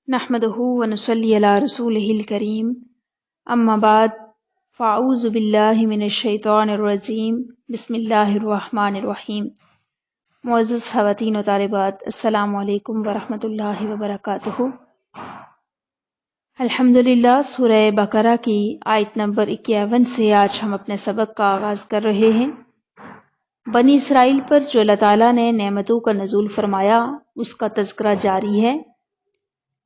نحمدہ ونصلی علی رسولہ الکریم اما بعد فاعوذ باللہ من الشیطان الرجیم بسم اللہ الرحمن الرحیم۔ معزز خواتین و طالبات، السلام علیکم ورحمۃ اللہ وبرکاتہ۔ الحمدللہ سورہ بقرہ کی آیت نمبر 51 سے آج ہم اپنے سبق کا آغاز کر رہے ہیں۔ بنی اسرائیل پر جو اللہ تعالیٰ نے نعمتوں کا نزول فرمایا اس کا تذکرہ جاری ہے۔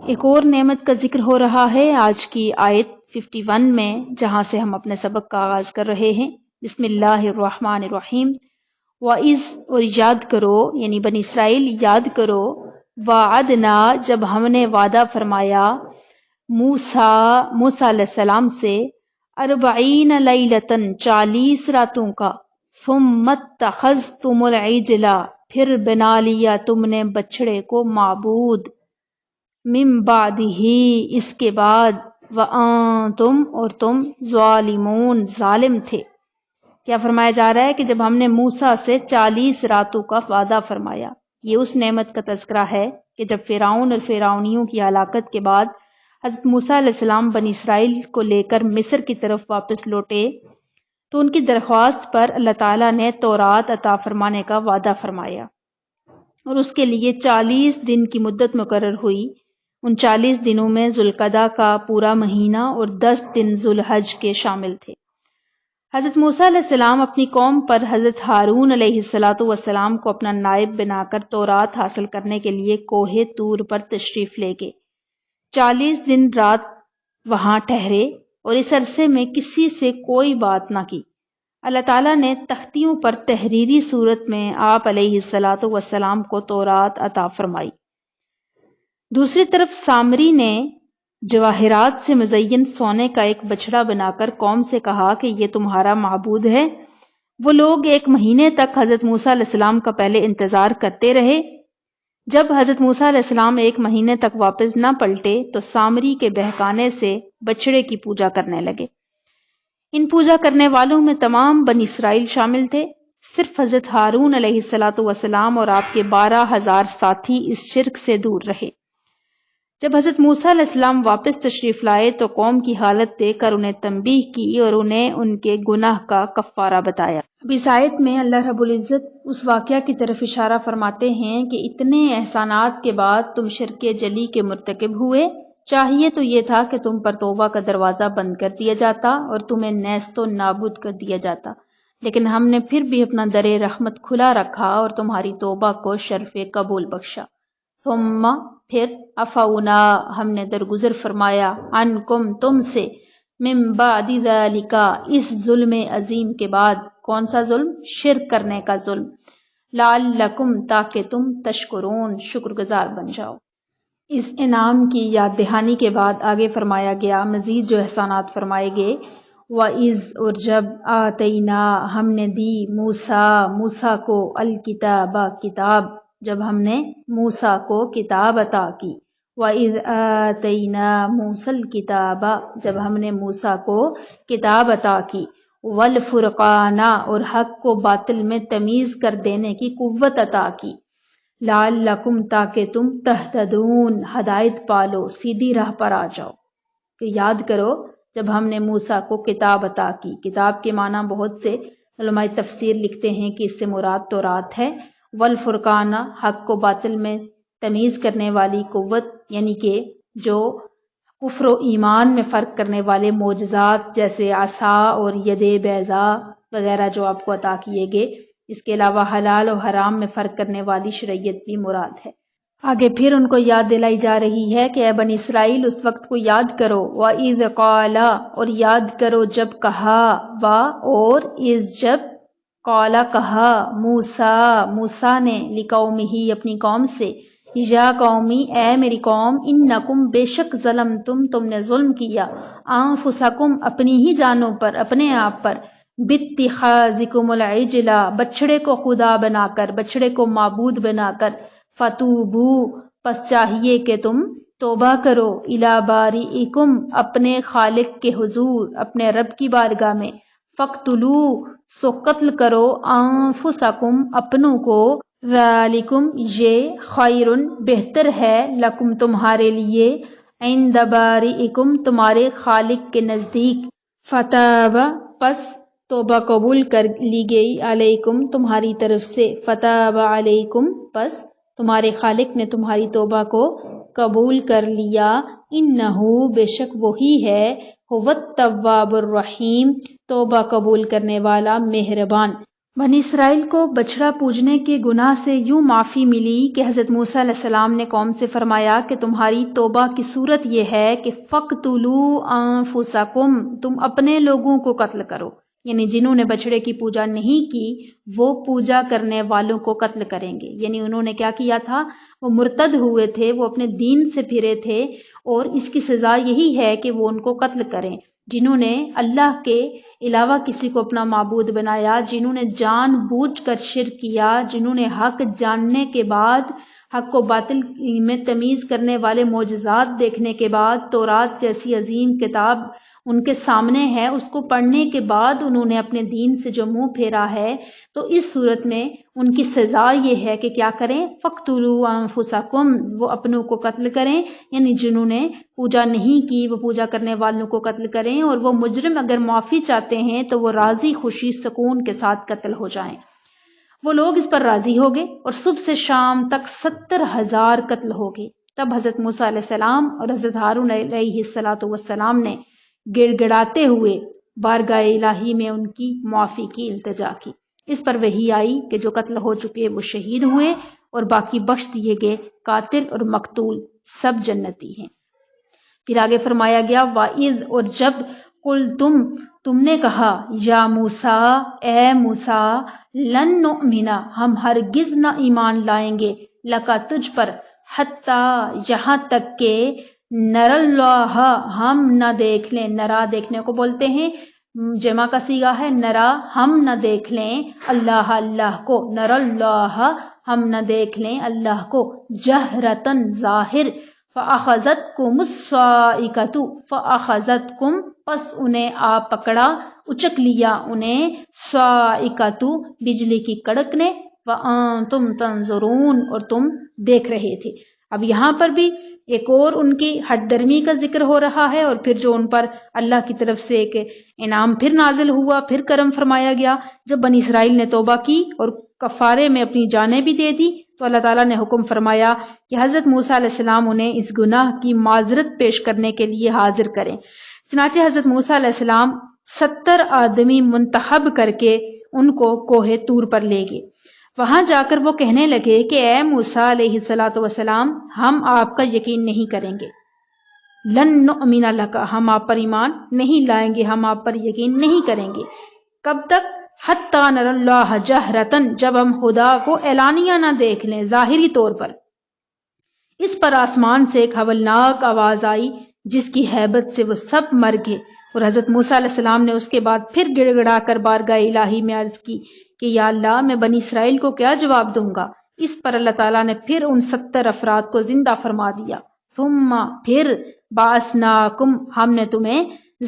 ایک اور نعمت کا ذکر ہو رہا ہے آج کی آیت 51 میں، جہاں سے ہم اپنے سبق کا آغاز کر رہے ہیں۔ بسم اللہ الرحمن الرحیم۔ وَإِذْ، اور یاد کرو، یعنی بنی اسرائیل یاد کرو، وعدنا، جب ہم نے وعدہ فرمایا، موسیٰ علیہ السلام سے، 40 لیلۃً، 40 راتوں کا، ثم اتخذتم العجل، پھر بنا لیا تم نے بچڑے کو معبود، من بعدہ، اس کے بعد، وانتم، اور تم، ظالمون، ظالم تھے۔ کیا فرمایا جا رہا ہے کہ جب ہم نے موسیٰ سے 40 راتوں کا وعدہ فرمایا، یہ اس نعمت کا تذکرہ ہے کہ جب فرعون اور فرعونیوں کی ہلاکت کے بعد حضرت موسیٰ علیہ السلام بنی اسرائیل کو لے کر مصر کی طرف واپس لوٹے تو ان کی درخواست پر اللہ تعالیٰ نے تورات عطا فرمانے کا وعدہ فرمایا، اور اس کے لیے 40 دن کی مدت مقرر ہوئی۔ ان 40 دنوں میں ذوالقعدہ کا پورا مہینہ اور 10 دن ذوالحج کے شامل تھے۔ حضرت موسیٰ علیہ السلام اپنی قوم پر حضرت ہارون علیہ السلام کو اپنا نائب بنا کر تورات حاصل کرنے کے لیے کوہ طور پر تشریف لے گئے۔ 40 دن رات وہاں ٹھہرے اور اس عرصے میں کسی سے کوئی بات نہ کی۔ اللہ تعالیٰ نے تختیوں پر تحریری صورت میں آپ علیہ السلام کو تورات عطا فرمائی۔ دوسری طرف سامری نے جواہرات سے مزین سونے کا ایک بچڑا بنا کر قوم سے کہا کہ یہ تمہارا معبود ہے۔ وہ لوگ 1 مہینے تک حضرت موسیٰ علیہ السلام کا پہلے انتظار کرتے رہے۔ جب حضرت موسیٰ علیہ السلام 1 مہینے تک واپس نہ پلٹے تو سامری کے بہکانے سے بچڑے کی پوجا کرنے لگے۔ ان پوجا کرنے والوں میں تمام بنی اسرائیل شامل تھے۔ صرف حضرت ہارون علیہ السلام اور آپ کے 12,000 ساتھی اس شرک سے دور رہے۔ جب حضرت موسیٰ علیہ السلام واپس تشریف لائے تو قوم کی حالت دیکھ کر انہیں تنبیہ کی اور انہیں ان کے گناہ کا کفارہ بتایا۔ اب اس آیت میں اللہ رب العزت اس واقعہ کی طرف اشارہ فرماتے ہیں کہ اتنے احسانات کے بعد تم شرک جلی کے مرتکب ہوئے۔ چاہیے تو یہ تھا کہ تم پر توبہ کا دروازہ بند کر دیا جاتا اور تمہیں نیست و نابود کر دیا جاتا، لیکن ہم نے پھر بھی اپنا در رحمت کھلا رکھا اور تمہاری توبہ کو شرف قبول بخشا۔ ثم، پھر، عفونا، ہم نے درگزر فرمایا، عنکم، تم سے، من بعد ذالک، اس ظلم عظیم کے بعد۔ کون سا ظلم؟ شرک کرنے کا ظلم۔ لعلکم، تاکہ تم، تشکرون، شکر گزار بن جاؤ۔ اس انعام کی یاد دہانی کے بعد آگے فرمایا گیا مزید جو احسانات فرمائے گئے۔ وَإِذْ، اور جب، آتینا، ہم نے دی، موسیٰ کو، الکتاب، کتاب، جب ہم نے موسیٰ کو کتاب عطا کی۔ وَإِذْ آتَيْنَا مُوسَى الْكِتَابَ، جب ہم نے موسیٰ کو کتاب عطا کی۔ وَالْفُرْقَانَ، اور حق کو باطل میں تمیز کر دینے کی قوت عطا کی۔ لَعَلَّكُمْ، تاکہ تم، تہتدون، ہدایت پالو، سیدھی راہ پر آ جاؤ۔ کہ یاد کرو جب ہم نے موسیٰ کو کتاب عطا کی۔ کتاب کے معنی بہت سے علماء تفسیر لکھتے ہیں کہ اس سے مراد تورات ہے۔ والفرقان، حق کو باطل میں تمیز کرنے والی قوت، یعنی کہ جو کفر و ایمان میں فرق کرنے والے معجزات جیسے عصا اور ید بیضاء وغیرہ جو آپ کو عطا کیے گئے۔ اس کے علاوہ حلال و حرام میں فرق کرنے والی شریعت بھی مراد ہے۔ آگے پھر ان کو یاد دلائی جا رہی ہے کہ اے بنی اسرائیل اس وقت کو یاد کرو۔ وَإِذْ قَالَ، اور یاد کرو جب کہا، اور اِذْ، جب، قَالَ، کہا، موسیٰ نے، لِقَوْمِهِ، اپنی قوم سے، یا قومی، اے میری قوم، انکم، بے شک، تم نے ظلم کیا، انفسکم، اپنی ہی جانوں پر، اپنے آپ پر، باتخاذکم العجل، بچڑے کو خدا بنا کر، بچڑے کو معبود بنا کر، فتوبو، پس چاہیے کہ تم توبہ کرو، الی بارئکم، اپنے خالق کے حضور، اپنے رب کی بارگاہ میں، فقتلو، سو قتل کرو، انفسکم، اپنوں کو، ذالکم یہ خیرن بہتر ہے لکم تمہارے لیے عند بارئکم تمہارے خالق کے نزدیک فتاب پس توبہ قبول کر لی گئی علیکم تمہاری طرف سے فتاب علیکم پس تمہارے خالق نے تمہاری توبہ کو قبول کر لیا انہو بے شک وہی ہے هو التواب الرحیم توبہ قبول کرنے والا مہربان۔ بنی اسرائیل کو بچڑا پوجنے کے گناہ سے یوں معافی ملی کہ حضرت موسیٰ علیہ السلام نے قوم سے فرمایا کہ تمہاری توبہ کی صورت یہ ہے کہ فَقْتُلُوا أَنفُسَكُمْ تم اپنے لوگوں کو قتل کرو، یعنی جنہوں نے بچڑے کی پوجا نہیں کی وہ پوجا کرنے والوں کو قتل کریں گے۔ یعنی انہوں نے کیا کیا تھا، وہ مرتد ہوئے تھے، وہ اپنے دین سے پھرے تھے، اور اس کی سزا یہی ہے کہ وہ ان کو قتل کریں۔ جنہوں نے اللہ کے علاوہ کسی کو اپنا معبود بنایا، جنہوں نے جان بوجھ کر شرک کیا، جنہوں نے حق جاننے کے بعد حق و باطل میں تمیز کرنے والے معجزات دیکھنے کے بعد تورات جیسی عظیم کتاب ان کے سامنے ہے، اس کو پڑھنے کے بعد انہوں نے اپنے دین سے جو منہ پھیرا ہے، تو اس صورت میں ان کی سزا یہ ہے کہ کیا کریں، فَقْتُلُوا أَنفُسَكُمْ وہ اپنوں کو قتل کریں، یعنی جنہوں نے پوجا نہیں کی وہ پوجا کرنے والوں کو قتل کریں، اور وہ مجرم اگر معافی چاہتے ہیں تو وہ راضی خوشی سکون کے ساتھ قتل ہو جائیں۔ وہ لوگ اس پر راضی ہو گئے اور صبح سے شام تک 70,000 قتل ہو گئے۔ تب حضرت موسیٰ علیہ السلام اور حضرت ہارون علیہ السلام نے گڑ گڑاتے ہوئے بارگاہ الہی میں ان کی معافی کی التجا کی۔ اس پر وحی آئی کہ جو قتل ہو چکے وہ شہید ہوئے اور باقی بخش دیے گئے، قاتل اور مقتول سب جنتی ہیں۔ پھر آگے فرمایا گیا وَإِذْ اور جب تم نے کہا یا موسیٰ اے موسیٰ لن نؤمن ہم ہرگز نہ ایمان لائیں گے لکا تجھ پر حتیٰ یہاں تک کہ نر اللہ ہم نہ دیکھ لیں، نرا دیکھنے کو بولتے ہیں، جمع کا صیغہ ہے نرا ہم نہ دیکھ لیں اللہ اللہ کو، نر اللہ ہم نہ دیکھ لیں اللہ کو جہرتن ظاہر فَأَخَذَتْكُمُ الصَّاعِقَةُ فَأَخَذَتْكُمْ پس انہیں آ پکڑا، اچک لیا انہیں، صَاعِقَةُ بجلی کی کڑک نے، وَأَنْتُمْ تَنْظُرُونَ اور تم دیکھ رہے تھے۔ اب یہاں پر بھی ایک اور ان کی ہٹ درمی کا ذکر ہو رہا ہے، اور پھر جو ان پر اللہ کی طرف سے ایک انعام پھر نازل ہوا، پھر کرم فرمایا گیا۔ جب بنی اسرائیل نے توبہ کی اور کفارے میں اپنی جانیں بھی دے دی تو اللہ تعالیٰ نے حکم فرمایا کہ حضرت موسیٰ علیہ السلام انہیں اس گناہ کی معذرت پیش کرنے کے لیے حاضر کریں۔ چنانچہ حضرت موسیٰ علیہ السلام 70 آدمی منتخب کر کے ان کو کوہ طور پر لے گئے۔ وہاں جا کر وہ کہنے لگے کہ اے موسیٰ علیہ السلام ہم آپ کا یقین نہیں کریں گے، لن نؤمن لک ہم آپ پر ایمان نہیں لائیں گے، ہم آپ پر یقین نہیں کریں گے۔ کب تک؟ حتی نر اللہ جہرتن جب ہم خدا کو اعلانیہ نہ دیکھ لیں، ظاہری طور پر۔ اس پر آسمان سے ایک ہولناک آواز آئی جس کی ہیبت سے وہ سب مر گئے، اور حضرت موسیٰ علیہ السلام نے اس کے بعد پھر گڑ گڑا کر بارگاہ الہی میں عرض کی کہ یا اللہ میں بنی اسرائیل کو کیا جواب دوں گا۔ اس پر اللہ تعالیٰ نے پھر ان 70 افراد کو زندہ فرما دیا۔ ثم پھر بعثناکم ہم نے تمہیں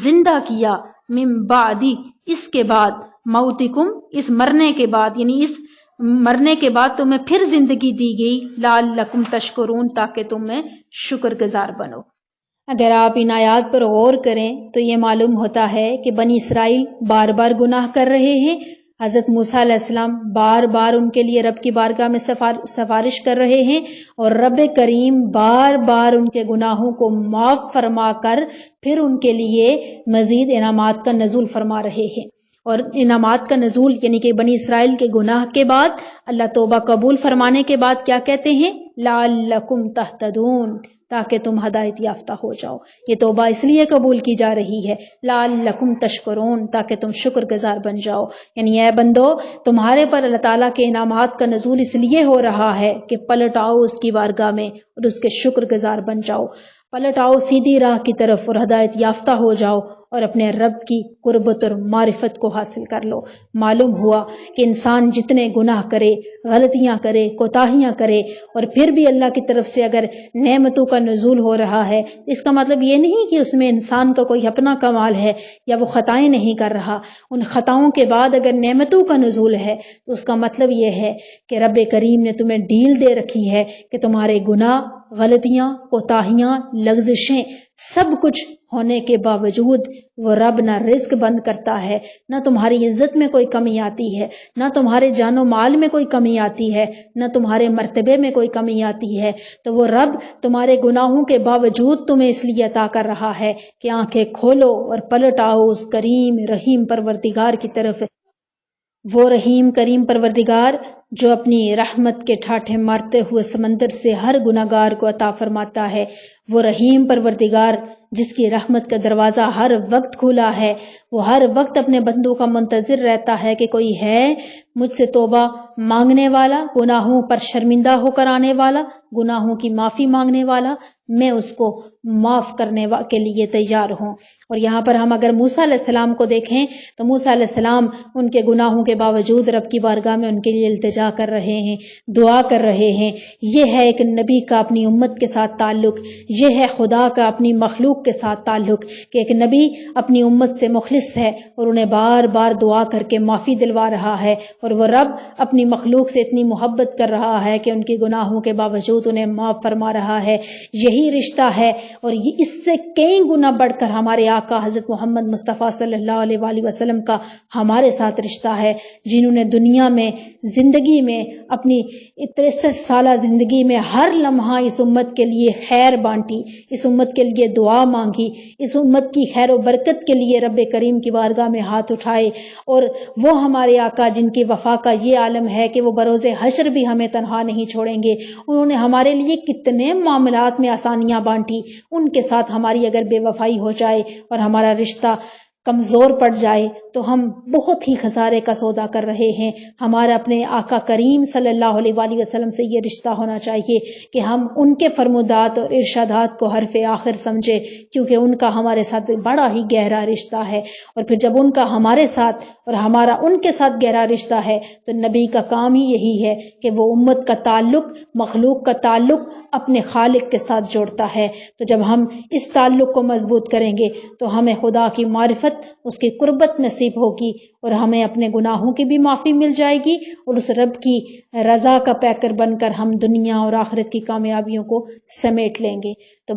زندہ کیا، من بعدی اس کے بعد، موتکم اس مرنے کے بعد، یعنی اس مرنے کے بعد تمہیں پھر زندگی دی گئی، لعلکم تشکرون تاکہ تمہیں شکر گزار بنو۔ اگر آپ ان آیات پر غور کریں تو یہ معلوم ہوتا ہے کہ بنی اسرائیل بار بار گناہ کر رہے ہیں، حضرت موسیٰ علیہ السلام بار بار ان کے لیے رب کی بارگاہ میں سفارش کر رہے ہیں، اور رب کریم بار بار ان کے گناہوں کو معاف فرما کر پھر ان کے لیے مزید انعامات کا نزول فرما رہے ہیں۔ اور انعامات کا نزول یعنی کہ بنی اسرائیل کے گناہ کے بعد اللہ توبہ قبول فرمانے کے بعد کیا کہتے ہیں، لعلکم تہتدون تاکہ تم ہدایت یافتہ ہو جاؤ۔ یہ توبہ اس لیے قبول کی جا رہی ہے، لعلکم تشکرون تاکہ تم شکر گزار بن جاؤ، یعنی اے بندو تمہارے پر اللہ تعالیٰ کے انعامات کا نزول اس لیے ہو رہا ہے کہ پلٹ آؤ اس کی بارگاہ میں اور اس کے شکر گزار بن جاؤ۔ پلٹ آؤ سیدھی راہ کی طرف اور ہدایت یافتہ ہو جاؤ اور اپنے رب کی قربت اور معرفت کو حاصل کر لو۔ معلوم ہوا کہ انسان جتنے گناہ کرے، غلطیاں کرے، کوتاہیاں کرے، اور پھر بھی اللہ کی طرف سے اگر نعمتوں کا نزول ہو رہا ہے، اس کا مطلب یہ نہیں کہ اس میں انسان کا کوئی اپنا کمال ہے یا وہ خطائیں نہیں کر رہا۔ ان خطاؤں کے بعد اگر نعمتوں کا نزول ہے تو اس کا مطلب یہ ہے کہ رب کریم نے تمہیں ڈیل دے رکھی ہے کہ تمہارے گناہ، غلطیاں، کوتاہیاں، لغزشیں، سب کچھ ہونے کے باوجود وہ رب نہ رزق بند کرتا ہے، نہ تمہاری عزت میں کوئی کمی آتی ہے، نہ تمہارے جان و مال میں کوئی کمی آتی ہے، نہ تمہارے مرتبے میں کوئی کمی آتی ہے۔ تو وہ رب تمہارے گناہوں کے باوجود تمہیں اس لیے عطا کر رہا ہے کہ آنکھیں کھولو اور پلٹ آؤ اس کریم رحیم پروردگار کی طرف۔ وہ رحیم کریم پروردگار جو اپنی رحمت کے ٹھاٹھے مارتے ہوئے سمندر سے ہر گناہگار کو عطا فرماتا ہے۔ وہ رحیم پروردگار جس کی رحمت کا دروازہ ہر وقت کھلا ہے، وہ ہر وقت اپنے بندوں کا منتظر رہتا ہے کہ کوئی ہے مجھ سے توبہ مانگنے والا، گناہوں پر شرمندہ ہو کر آنے والا، گناہوں کی معافی مانگنے والا، میں اس کو معاف کرنے کے لیے تیار ہوں۔ اور یہاں پر ہم اگر موسیٰ علیہ السلام کو دیکھیں تو موسیٰ علیہ السلام ان کے گناہوں کے باوجود رب کی بارگاہ میں ان کے لیے التجا کر رہے ہیں، دعا کر رہے ہیں۔ یہ ہے ایک نبی کا اپنی امت کے ساتھ تعلق، یہ ہے خدا کا اپنی مخلوق کے ساتھ تعلق کہ ایک نبی اپنی امت سے مخلص ہے اور انہیں بار بار دعا کر کے معافی دلوا رہا ہے، اور وہ رب اپنی مخلوق سے اتنی محبت کر رہا ہے کہ ان کے گناہوں کے باوجود انہیں معاف فرما رہا ہے۔ یہی رشتہ ہے، اور یہ اس سے کئی گنا بڑھ کر ہمارے آقا حضرت محمد مصطفیٰ صلی اللہ علیہ وآلہ وسلم کا ہمارے ساتھ رشتہ ہے، جنہوں نے دنیا میں زندگی میں اپنی 63 سالہ زندگی میں ہر لمحہ اس امت کے لیے خیر بانٹی، اس امت کے لیے دعا مانگی، اس امت کی خیر و برکت کے لیے رب کریم کی بارگاہ میں ہاتھ اٹھائے۔ اور وہ ہمارے آقا جن کی وفا کا یہ عالم ہے کہ وہ بروز حشر بھی ہمیں تنہا نہیں چھوڑیں گے، انہوں نے ہمارے لیے کتنے معاملات میں آسانیاں بانٹی۔ ان کے ساتھ ہماری اگر بے وفائی ہو جائے اور ہمارا رشتہ کمزور پڑ جائے تو ہم بہت ہی خسارے کا سودا کر رہے ہیں۔ ہمارا اپنے آقا کریم صلی اللہ علیہ وآلہ وسلم سے یہ رشتہ ہونا چاہیے کہ ہم ان کے فرمودات اور ارشادات کو حرف آخر سمجھے، کیونکہ ان کا ہمارے ساتھ بڑا ہی گہرا رشتہ ہے۔ اور پھر جب ان کا ہمارے ساتھ اور ہمارا ان کے ساتھ گہرا رشتہ ہے تو نبی کا کام ہی یہی ہے کہ وہ امت کا تعلق، مخلوق کا تعلق اپنے خالق کے ساتھ جوڑتا ہے۔ تو جب ہم اس تعلق کو مضبوط کریں گے تو ہمیں خدا کی معرفت، اس کی قربت نصیب ہوگی، اور ہمیں اپنے گناہوں کی بھی معافی مل جائے گی، اور اس رب کی رضا کا پیکر بن کر ہم دنیا اور آخرت کی کامیابیوں کو سمیٹ لیں گے۔ تو